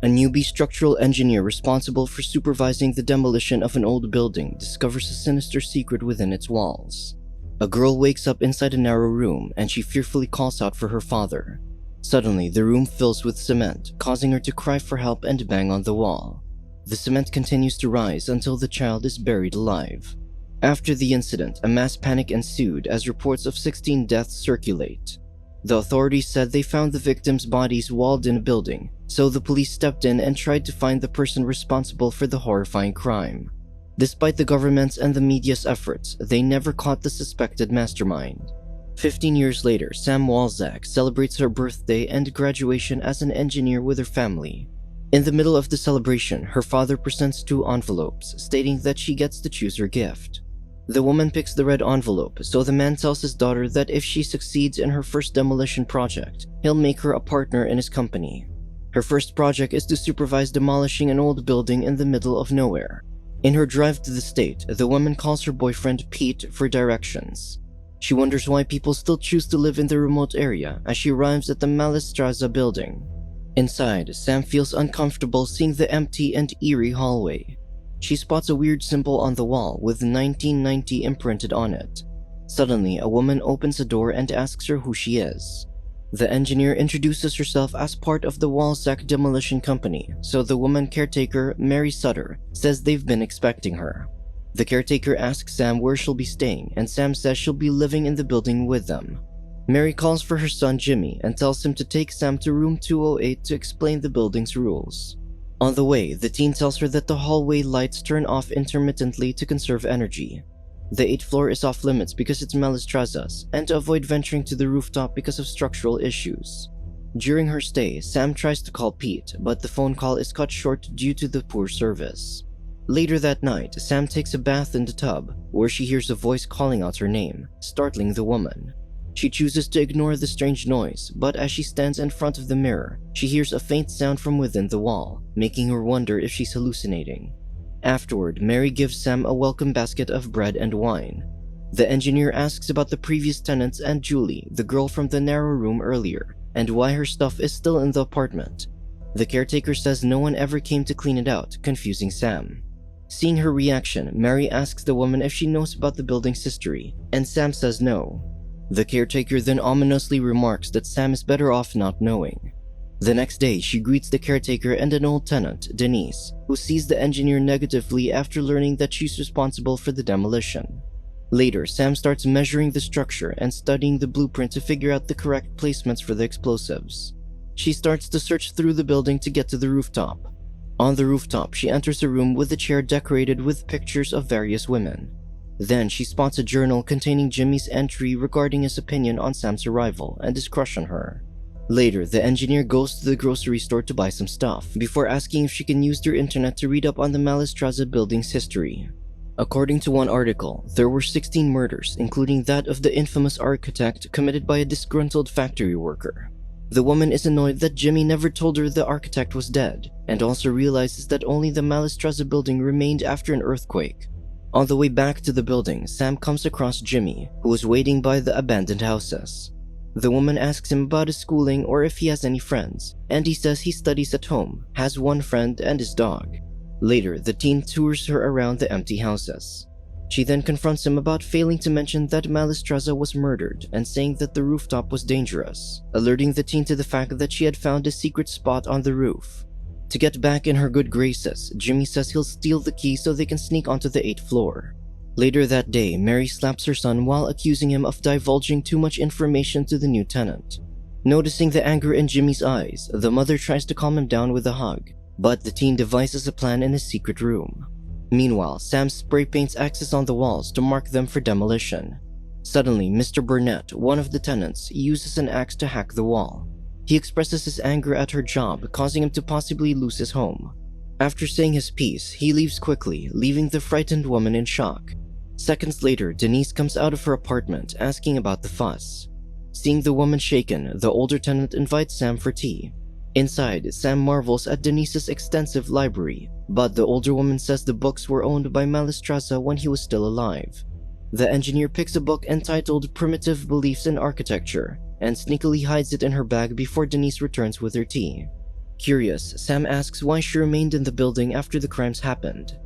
A newbie structural engineer responsible for supervising the demolition of an old building discovers a sinister secret within its walls. A girl wakes up inside a narrow room and she fearfully calls out for her father. Suddenly, the room fills with cement, causing her to cry for help and bang on the wall. The cement continues to rise until the child is buried alive. After the incident, a mass panic ensued as reports of 16 deaths circulate. The authorities said they found the victims' bodies walled in a building, so the police stepped in and tried to find the person responsible for the horrifying crime. Despite the government's and the media's efforts, they never caught the suspected mastermind. 15 years later, Sam Walczak celebrates her birthday and graduation as an engineer with her family. In the middle of the celebration, her father presents 2 envelopes, stating that she gets to choose her gift. The woman picks the red envelope, so the man tells his daughter that if she succeeds in her first demolition project, he'll make her a partner in his company. Her first project is to supervise demolishing an old building in the middle of nowhere. In her drive to the state, the woman calls her boyfriend Pete for directions. She wonders why people still choose to live in the remote area as she arrives at the Mallestraße building. Inside, Sam feels uncomfortable seeing the empty and eerie hallway. She spots a weird symbol on the wall with 1990 imprinted on it. Suddenly, a woman opens a door and asks her who she is. The engineer introduces herself as part of the Walczak demolition company, so the woman caretaker, Mary Sutter, says they've been expecting her. The caretaker asks Sam where she'll be staying, and Sam says she'll be living in the building with them. Mary calls for her son Jimmy and tells him to take Sam to room 208 to explain the building's rules. On the way, the teen tells her that the hallway lights turn off intermittently to conserve energy. The 8th floor is off limits because it's Mallestraße, and to avoid venturing to the rooftop because of structural issues. During her stay, Sam tries to call Pete, but the phone call is cut short due to the poor service. Later that night, Sam takes a bath in the tub, where she hears a voice calling out her name, startling the woman. She chooses to ignore the strange noise, but as she stands in front of the mirror, she hears a faint sound from within the wall, making her wonder if she's hallucinating. Afterward, Mary gives Sam a welcome basket of bread and wine. The engineer asks about the previous tenants and Julie, the girl from the narrow room earlier, and why her stuff is still in the apartment. The caretaker says no one ever came to clean it out, confusing Sam. Seeing her reaction, Mary asks the woman if she knows about the building's history, and Sam says no. The caretaker then ominously remarks that Sam is better off not knowing. The next day, she greets the caretaker and an old tenant, Denise, who sees the engineer negatively after learning that she's responsible for the demolition. Later, Sam starts measuring the structure and studying the blueprint to figure out the correct placements for the explosives. She starts to search through the building to get to the rooftop. On the rooftop, she enters a room with a chair decorated with pictures of various women. Then she spots a journal containing Jimmy's entry regarding his opinion on Sam's arrival and his crush on her. Later, the engineer goes to the grocery store to buy some stuff, before asking if she can use their internet to read up on the Mallestraße building's history. According to one article, there were 16 murders, including that of the infamous architect committed by a disgruntled factory worker. The woman is annoyed that Jimmy never told her the architect was dead, and also realizes that only the Mallestraße building remained after an earthquake. On the way back to the building, Sam comes across Jimmy, who is waiting by the abandoned houses. The woman asks him about his schooling or if he has any friends, and he says he studies at home, has one friend, and his dog. Later, the teen tours her around the empty houses. She then confronts him about failing to mention that Mallestraße was murdered and saying that the rooftop was dangerous, alerting the teen to the fact that she had found a secret spot on the roof. To get back in her good graces, Jimmy says he'll steal the key so they can sneak onto the 8th floor. Later that day, Mary slaps her son while accusing him of divulging too much information to the new tenant. Noticing the anger in Jimmy's eyes, the mother tries to calm him down with a hug, but the teen devises a plan in his secret room. Meanwhile, Sam spray paints X's on the walls to mark them for demolition. Suddenly, Mr. Burnett, one of the tenants, uses an axe to hack the wall. He expresses his anger at her job, causing him to possibly lose his home. After saying his piece, he leaves quickly, leaving the frightened woman in shock. Seconds later, Denise comes out of her apartment, asking about the fuss. Seeing the woman shaken, the older tenant invites Sam for tea. Inside, Sam marvels at Denise's extensive library, but the older woman says the books were owned by Mallestraße when he was still alive. The engineer picks a book entitled Primitive Beliefs in Architecture and sneakily hides it in her bag before Denise returns with her tea. Curious, Sam asks why she remained in the building after the crimes happened.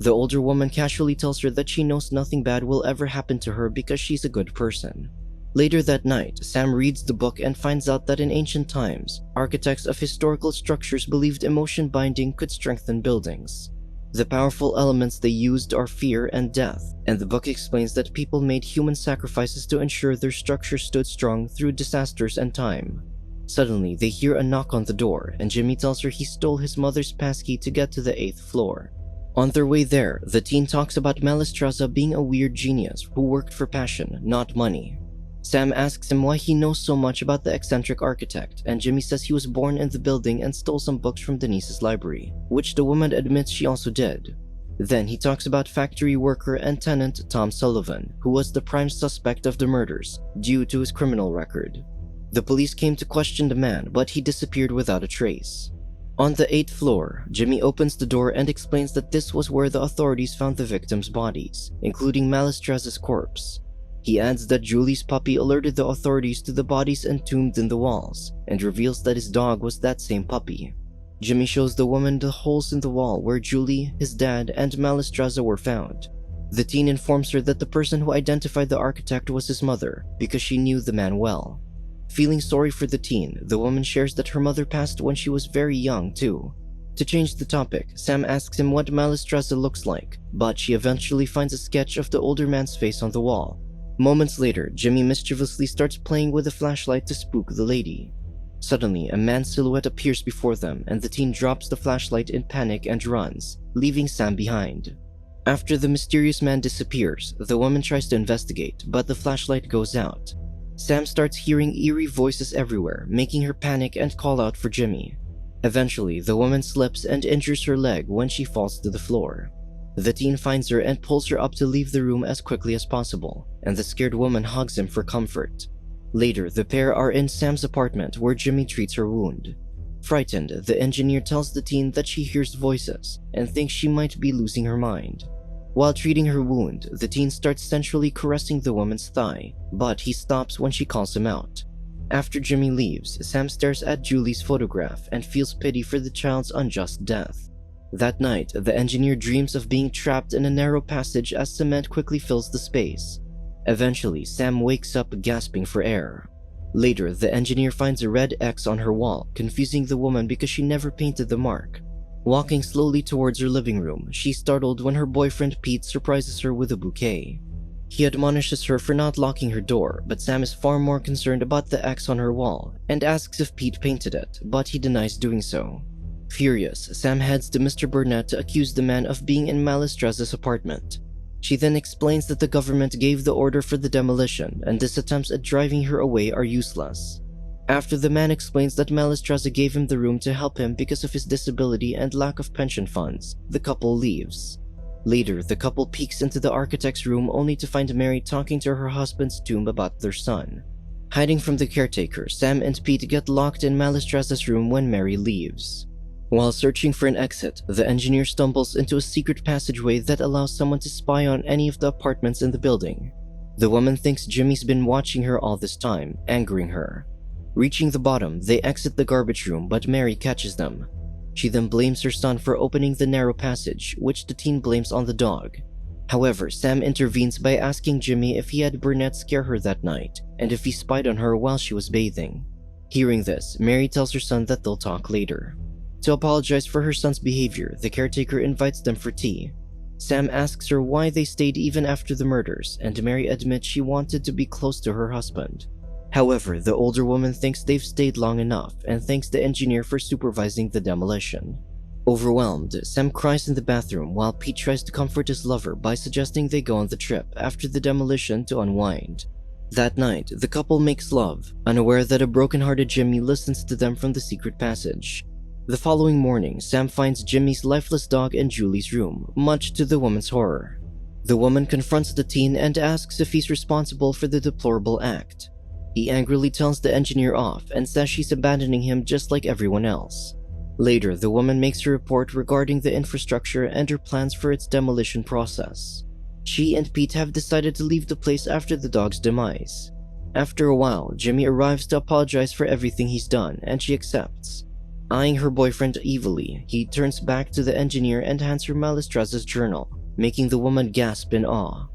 The older woman casually tells her that she knows nothing bad will ever happen to her because she's a good person. Later that night, Sam reads the book and finds out that in ancient times, architects of historical structures believed emotion binding could strengthen buildings. The powerful elements they used are fear and death, and the book explains that people made human sacrifices to ensure their structure stood strong through disasters and time. Suddenly, they hear a knock on the door, and Jimmy tells her he stole his mother's passkey to get to the 8th floor. On their way there, the teen talks about Malistraza being a weird genius who worked for passion, not money. Sam asks him why he knows so much about the eccentric architect, and Jimmy says he was born in the building and stole some books from Denise's library, which the woman admits she also did. Then he talks about factory worker and tenant Tom Sullivan, who was the prime suspect of the murders, due to his criminal record. The police came to question the man, but he disappeared without a trace. On the 8th floor, Jimmy opens the door and explains that this was where the authorities found the victims' bodies, including Malistraza's corpse. He adds that Julie's puppy alerted the authorities to the bodies entombed in the walls, and reveals that his dog was that same puppy. Jimmy shows the woman the holes in the wall where Julie, his dad, and Malistraza were found. The teen informs her that the person who identified the architect was his mother, because she knew the man well. Feeling sorry for the teen, the woman shares that her mother passed when she was very young too. To change the topic, Sam asks him what Malistraza looks like, but she eventually finds a sketch of the older man's face on the wall. Moments later, Jimmy mischievously starts playing with a flashlight to spook the lady. Suddenly, a man's silhouette appears before them, and the teen drops the flashlight in panic and runs, leaving Sam behind. After the mysterious man disappears, the woman tries to investigate, but the flashlight goes out. Sam starts hearing eerie voices everywhere, making her panic and call out for Jimmy. Eventually, the woman slips and injures her leg when she falls to the floor. The teen finds her and pulls her up to leave the room as quickly as possible, and the scared woman hugs him for comfort. Later, the pair are in Sam's apartment where Jimmy treats her wound. Frightened, the engineer tells the teen that she hears voices and thinks she might be losing her mind. While treating her wound, the teen starts sensually caressing the woman's thigh, but he stops when she calls him out. After Jimmy leaves, Sam stares at Julie's photograph and feels pity for the child's unjust death. That night, the engineer dreams of being trapped in a narrow passage as cement quickly fills the space. Eventually, Sam wakes up gasping for air. Later, the engineer finds a red X on her wall, confusing the woman because she never painted the mark. Walking slowly towards her living room, she's startled when her boyfriend Pete surprises her with a bouquet. He admonishes her for not locking her door, but Sam is far more concerned about the X on her wall and asks if Pete painted it, but he denies doing so. Furious, Sam heads to Mr. Burnett to accuse the man of being in Malistraza's apartment. She then explains that the government gave the order for the demolition, and his attempts at driving her away are useless. After the man explains that Malistraza gave him the room to help him because of his disability and lack of pension funds, the couple leaves. Later, the couple peeks into the architect's room only to find Mary talking to her husband's tomb about their son. Hiding from the caretaker, Sam and Pete get locked in Malistraza's room when Mary leaves. While searching for an exit, the engineer stumbles into a secret passageway that allows someone to spy on any of the apartments in the building. The woman thinks Jimmy's been watching her all this time, angering her. Reaching the bottom, they exit the garbage room, but Mary catches them. She then blames her son for opening the narrow passage, which the teen blames on the dog. However, Sam intervenes by asking Jimmy if he had Burnett scare her that night, and if he spied on her while she was bathing. Hearing this, Mary tells her son that they'll talk later. To apologize for her son's behavior, the caretaker invites them for tea. Sam asks her why they stayed even after the murders, and Mary admits she wanted to be close to her husband. However, the older woman thinks they've stayed long enough and thanks the engineer for supervising the demolition. Overwhelmed, Sam cries in the bathroom while Pete tries to comfort his lover by suggesting they go on the trip after the demolition to unwind. That night, the couple makes love, unaware that a broken-hearted Jimmy listens to them from the secret passage. The following morning, Sam finds Jimmy's lifeless dog in Julie's room, much to the woman's horror. The woman confronts the teen and asks if he's responsible for the deplorable act. He angrily tells the engineer off and says she's abandoning him just like everyone else. Later, the woman makes a report regarding the infrastructure and her plans for its demolition process. She and Pete have decided to leave the place after the dog's demise. After a while, Jimmy arrives to apologize for everything he's done, and she accepts. Eyeing her boyfriend evilly, he turns back to the engineer and hands her Malistraza's journal, making the woman gasp in awe.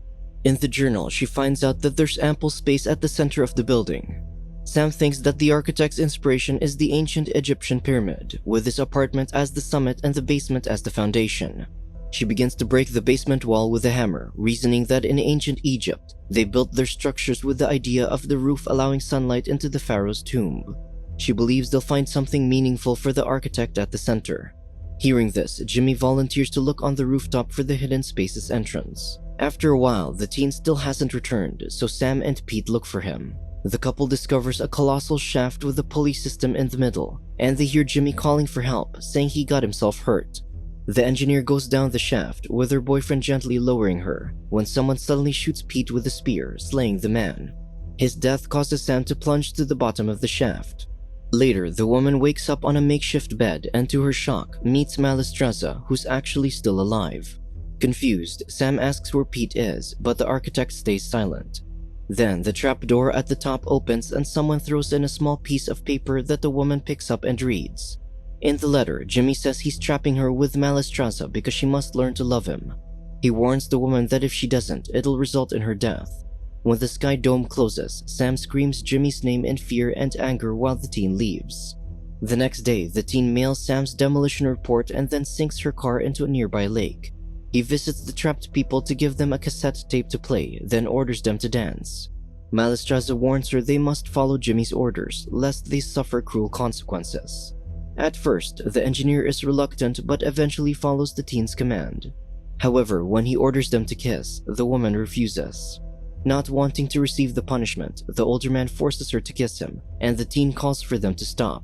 In the journal, she finds out that there's ample space at the center of the building. Sam thinks that the architect's inspiration is the ancient Egyptian pyramid, with his apartment as the summit and the basement as the foundation. She begins to break the basement wall with a hammer, reasoning that in ancient Egypt, they built their structures with the idea of the roof allowing sunlight into the pharaoh's tomb. She believes they'll find something meaningful for the architect at the center. Hearing this, Jimmy volunteers to look on the rooftop for the hidden space's entrance. After a while, the teen still hasn't returned, so Sam and Pete look for him. The couple discovers a colossal shaft with a pulley system in the middle, and they hear Jimmy calling for help, saying he got himself hurt. The engineer goes down the shaft, with her boyfriend gently lowering her, when someone suddenly shoots Pete with a spear, slaying the man. His death causes Sam to plunge to the bottom of the shaft. Later, the woman wakes up on a makeshift bed and to her shock, meets Malistraza, who's actually still alive. Confused, Sam asks where Pete is, but the architect stays silent. Then, the trapdoor at the top opens and someone throws in a small piece of paper that the woman picks up and reads. In the letter, Jimmy says he's trapping her with Malistraza because she must learn to love him. He warns the woman that if she doesn't, it'll result in her death. When the sky dome closes, Sam screams Jimmy's name in fear and anger while the teen leaves. The next day, the teen mails Sam's demolition report and then sinks her car into a nearby lake. He visits the trapped people to give them a cassette tape to play, then orders them to dance. Malistraza warns her they must follow Jimmy's orders, lest they suffer cruel consequences. At first, the engineer is reluctant but eventually follows the teen's command. However, when he orders them to kiss, the woman refuses. Not wanting to receive the punishment, the older man forces her to kiss him, and the teen calls for them to stop.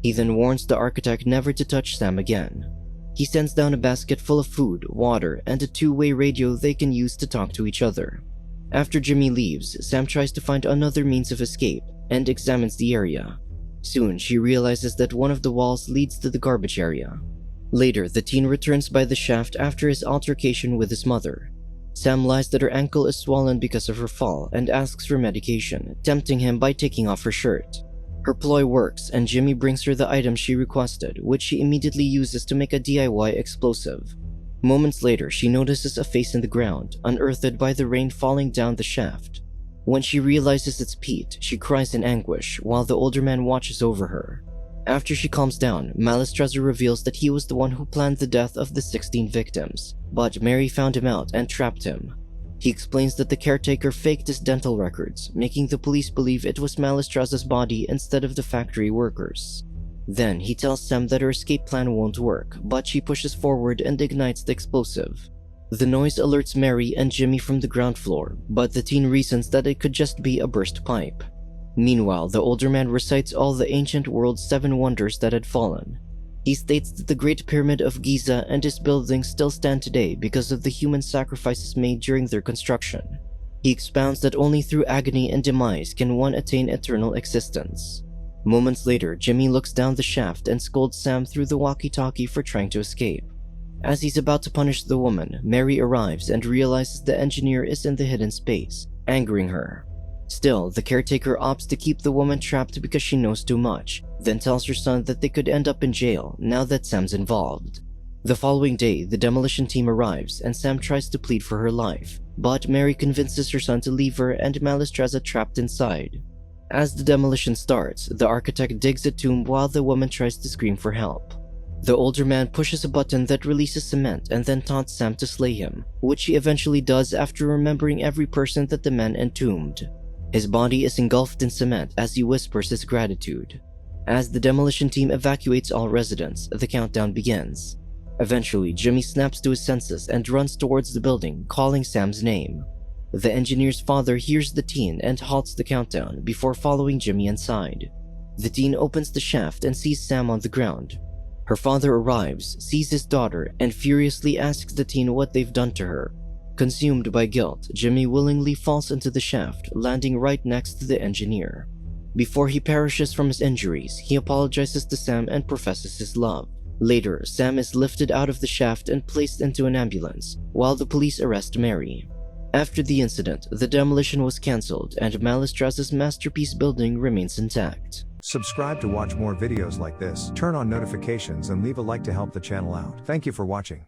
He then warns the architect never to touch Sam again. He sends down a basket full of food, water, and a two-way radio they can use to talk to each other. After Jimmy leaves, Sam tries to find another means of escape and examines the area. Soon, she realizes that one of the walls leads to the garbage area. Later, the teen returns by the shaft after his altercation with his mother. Sam lies that her ankle is swollen because of her fall and asks for medication, tempting him by taking off her shirt. Her ploy works, and Jimmy brings her the item she requested, which she immediately uses to make a DIY explosive. Moments later, she notices a face in the ground, unearthed by the rain falling down the shaft. When she realizes it's Pete, she cries in anguish, while the older man watches over her. After she calms down, Malistraza reveals that he was the one who planned the death of the 16 victims, but Mary found him out and trapped him. He explains that the caretaker faked his dental records, making the police believe it was Malistraza's body instead of the factory workers. Then he tells Sam that her escape plan won't work, but she pushes forward and ignites the explosive. The noise alerts Mary and Jimmy from the ground floor, but the teen reasons that it could just be a burst pipe. Meanwhile, the older man recites all the ancient world's 7 wonders that had fallen. He states that the Great Pyramid of Giza and its buildings still stand today because of the human sacrifices made during their construction. He expounds that only through agony and demise can one attain eternal existence. Moments later, Jimmy looks down the shaft and scolds Sam through the walkie-talkie for trying to escape. As he's about to punish the woman, Mary arrives and realizes the engineer is in the hidden space, angering her. Still, the caretaker opts to keep the woman trapped because she knows too much, then tells her son that they could end up in jail now that Sam's involved. The following day, the demolition team arrives and Sam tries to plead for her life, but Mary convinces her son to leave her and Malistraza trapped inside. As the demolition starts, the architect digs a tomb while the woman tries to scream for help. The older man pushes a button that releases cement and then taunts Sam to slay him, which he eventually does after remembering every person that the man entombed. His body is engulfed in cement as he whispers his gratitude. As the demolition team evacuates all residents, the countdown begins. Eventually, Jimmy snaps to his senses and runs towards the building, calling Sam's name. The engineer's father hears the teen and halts the countdown before following Jimmy inside. The teen opens the shaft and sees Sam on the ground. Her father arrives, sees his daughter, and furiously asks the teen what they've done to her. Consumed by guilt, Jimmy willingly falls into the shaft, landing right next to the engineer. Before he perishes from his injuries, he apologizes to Sam and professes his love. Later, Sam is lifted out of the shaft and placed into an ambulance, while the police arrest Mary. After the incident, the demolition was cancelled and Malistraza's masterpiece building remains intact. Subscribe to watch more videos like this, turn on notifications and leave a like to help the channel out. Thank you for watching.